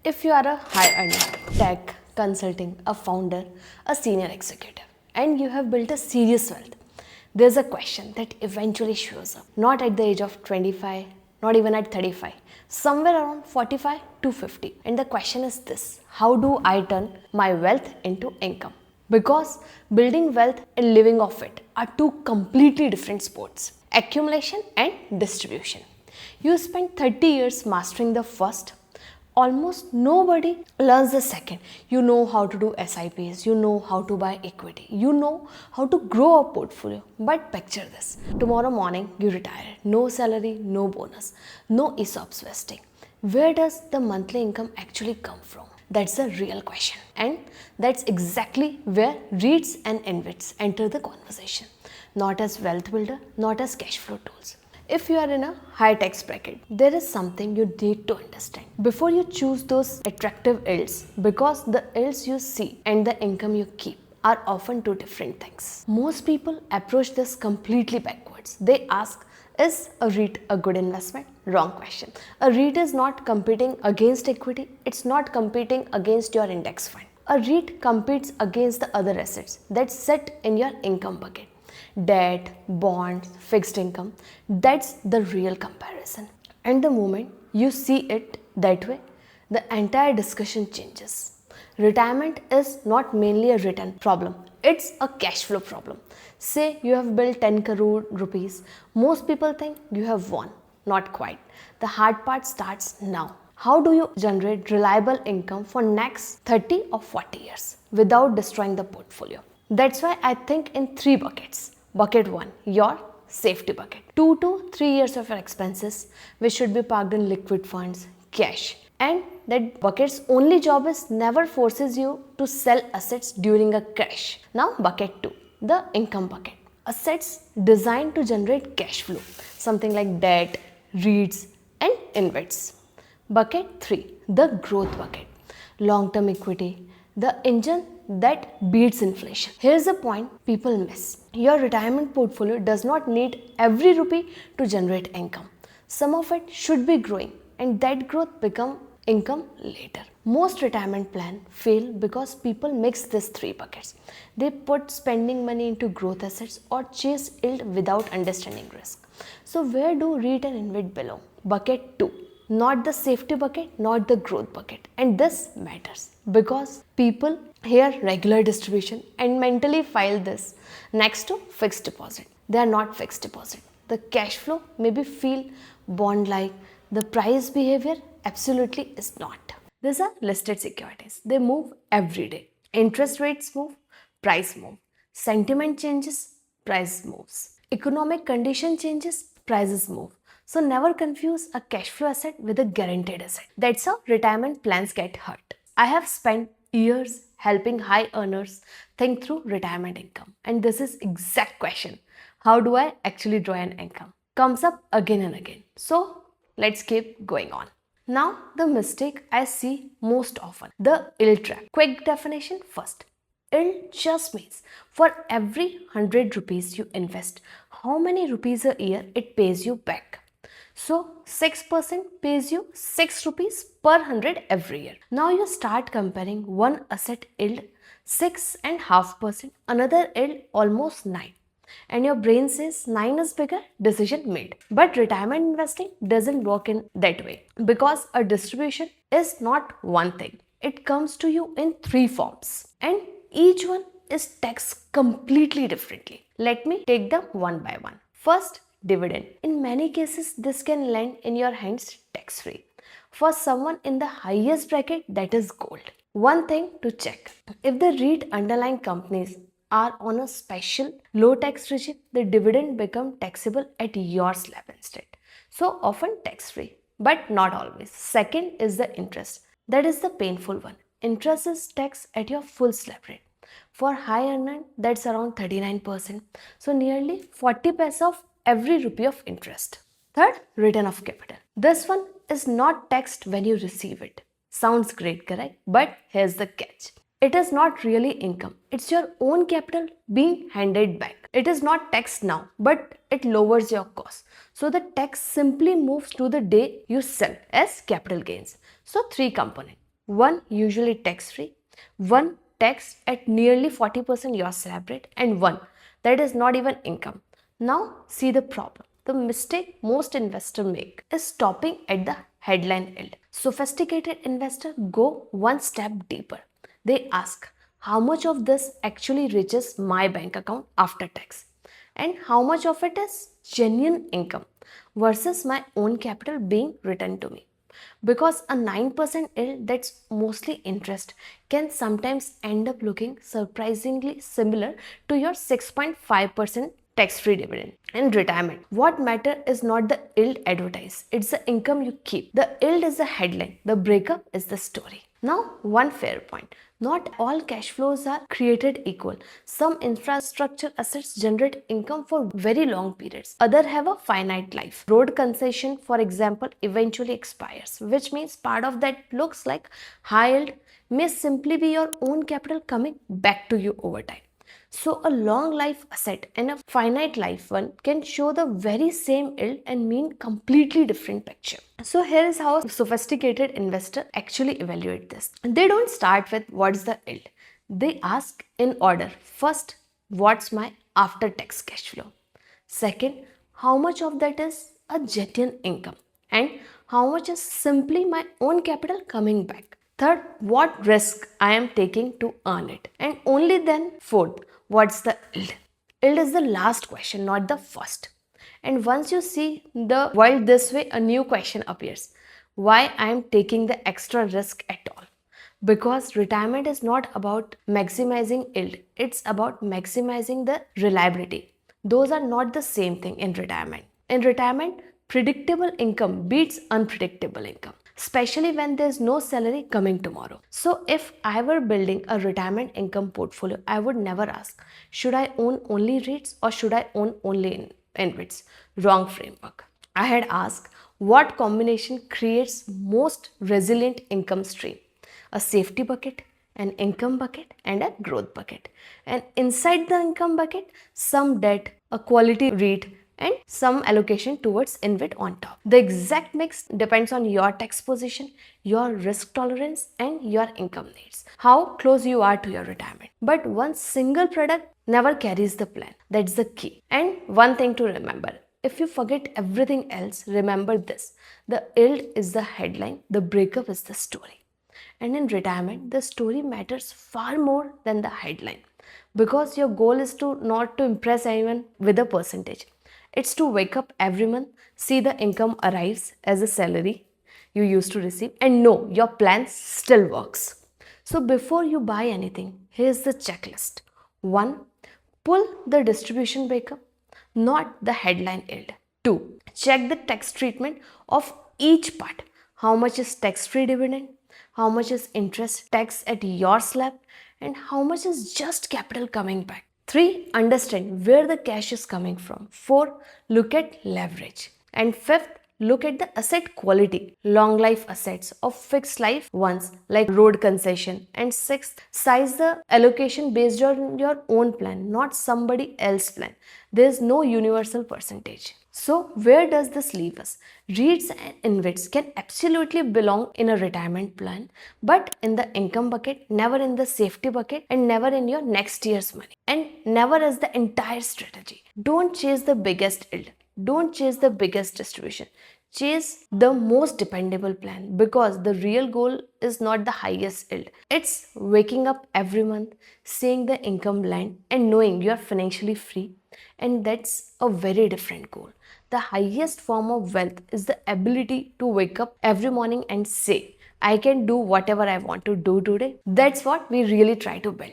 If you are a high earner, tech, consulting, a founder, a senior executive, and you have built a serious wealth, there's a question that eventually shows up. Not at the age of 25, not even at 35, somewhere around 45 to 50. And the question is this: how do I turn my wealth into income? Because building wealth and living off it are two completely different sports: accumulation and distribution. You spend 30 years mastering the first. Almost nobody learns the second. You know how to do SIPs, you know how to buy equity, you know how to grow a portfolio. But picture this: tomorrow morning you retire, no salary, no bonus, no ESOPs vesting. Where does the monthly income actually come from? That's the real question. And that's exactly where REITs and InvITs enter the conversation. Not as wealth builder, not as cash flow tools. If you are in a high tax bracket, there is something you need to understand before you choose those attractive yields, because the yields you see and the income you keep are often two different things. Most people approach this completely backwards. They ask, is a REIT a good investment? Wrong question. A REIT is not competing against equity. It's not competing against your index fund. A REIT competes against the other assets that sit in your income bucket. Debt, bonds, fixed income. That's the real comparison. And the moment you see it that way, the entire discussion changes. Retirement is not mainly a return problem, it's a cash flow problem. Say you have built 10 crore rupees. Most people think you have won. Not quite. The hard part starts now. How do you generate reliable income for next 30 or 40 years without destroying the portfolio? That's why I think in three buckets. Bucket 1, your safety bucket. 2 to 3 years of your expenses, which should be parked in liquid funds, cash. And that bucket's only job is never forces you to sell assets during a crash. Now bucket 2, the income bucket. Assets designed to generate cash flow, something like debt, REITs and InvITs. Bucket 3, the growth bucket. Long-term equity, the engine that beats inflation. Here's the point people miss. Your retirement portfolio does not need every rupee to generate income. Some of it should be growing, and that growth become income later. Most retirement plans fail because people mix these three buckets. They put spending money into growth assets or chase yield without understanding risk. So where do REIT and InvIT belong? Bucket 2. Not the safety bucket, not the growth bucket. And this matters because people hear regular distribution and mentally file this next to fixed deposit. They are not fixed deposit. The cash flow maybe feel bond-like. The price behavior absolutely is not. These are listed securities. They move every day. Interest rates move, price move. Sentiment changes, price moves. Economic condition changes, prices move. So never confuse a cash flow asset with a guaranteed asset. That's how retirement plans get hurt. I have spent years helping high earners think through retirement income. And this is exact question. How do I actually draw an income? Comes up again and again. So let's keep going on. Now the mistake I see most often, the yield trap. Quick definition first. Yield just means for every 100 rupees you invest, how many rupees a year it pays you back. So 6% pays you 6 rupees per 100 every year. Now you start comparing one asset yield 6.5%, another yield almost 9. And your brain says 9 is bigger, decision made. But retirement investing doesn't work in that way, because a distribution is not one thing. It comes to you in 3 forms and each one is taxed completely differently. Let me take them one by one. First, dividend. In many cases, this can land in your hands tax-free. For someone in the highest bracket, that is gold. One thing to check: if the REIT underlying companies are on a special low tax regime, the dividend become taxable at your slab instead. So often tax-free, but not always. Second is the interest. That is the painful one. Interest is taxed at your full slab rate. For high earner, that's around 39%. So nearly 40 paise of every rupee of interest. Third, return of capital. This one is not taxed when you receive it. Sounds great, correct? But here's the catch. It is not really income. It's your own capital being handed back. It is not taxed now, but it lowers your cost. So the tax simply moves to the day you sell as capital gains. So 3 components. one usually tax-free, one taxed at nearly 40% your slab rate, and one that is not even income. Now see the problem. The mistake most investors make is stopping at the headline yield. Sophisticated investors go one step deeper. They ask, how much of this actually reaches my bank account after tax? And how much of it is genuine income versus my own capital being returned to me? Because a 9% yield that's mostly interest can sometimes end up looking surprisingly similar to your 6.5% tax-free dividend in retirement. What matters is not the yield advertised, it's the income you keep. The yield is the headline, the breakup is the story. Now, one fair point. Not all cash flows are created equal. Some infrastructure assets generate income for very long periods. Others have a finite life. Road concession, for example, eventually expires, which means part of that looks like high yield may simply be your own capital coming back to you over time. So a long life asset and a finite life one can show the very same yield and mean completely different picture. So here is how sophisticated investor actually evaluate this. They don't start with what's the yield. They ask in order. First, what's my after tax cash flow? Second, how much of that is a genuine income? And how much is simply my own capital coming back? Third, what risk I am taking to earn it? And only then, fourth, what's the yield? Yield is the last question, not the first. And once you see the world this way, a new question appears. Why I am taking the extra risk at all? Because retirement is not about maximizing yield, it's about maximizing the reliability. Those are not the same thing in retirement. In retirement, predictable income beats unpredictable income, especially when there's no salary coming tomorrow. So if I were building a retirement income portfolio, I would never ask, should I own only REITs or should I own only InvITs? Wrong framework. I had asked, what combination creates most resilient income stream? A safety bucket, an income bucket, and a growth bucket. And inside the income bucket, some debt, a quality REIT, and some allocation towards InvIT on top. The exact mix depends on your tax position, your risk tolerance, and your income needs. How close you are to your retirement. But one single product never carries the plan. That's the key. And one thing to remember. If you forget everything else, remember this. The yield is the headline, the breakup is the story. And in retirement, the story matters far more than the headline, because your goal is to not to impress anyone with a percentage. It's to wake up every month, see the income arrives as a salary you used to receive, and know your plan still works. So before you buy anything, here's the checklist. 1. Pull the distribution breakup, not the headline yield. 2. Check the tax treatment of each part. How much is tax-free dividend? How much is interest tax at your slab? And how much is just capital coming back? 3. Understand where the cash is coming from. 4. Look at leverage. And 5th, look at the asset quality, long life assets or fixed life ones like road concession. And 6th, size the allocation based on your own plan, not somebody else's plan. There is no universal percentage. So where does this leave us? REITs and InvITs can absolutely belong in a retirement plan, but in the income bucket, never in the safety bucket, and never in your next year's money, and never as the entire strategy. Don't chase the biggest yield. Don't chase the biggest distribution. Chase the most dependable plan, because the real goal is not the highest yield. It's waking up every month, seeing the income land, and knowing you are financially free. And that's a very different goal. The highest form of wealth is the ability to wake up every morning and say, I can do whatever I want to do today. That's what we really try to build.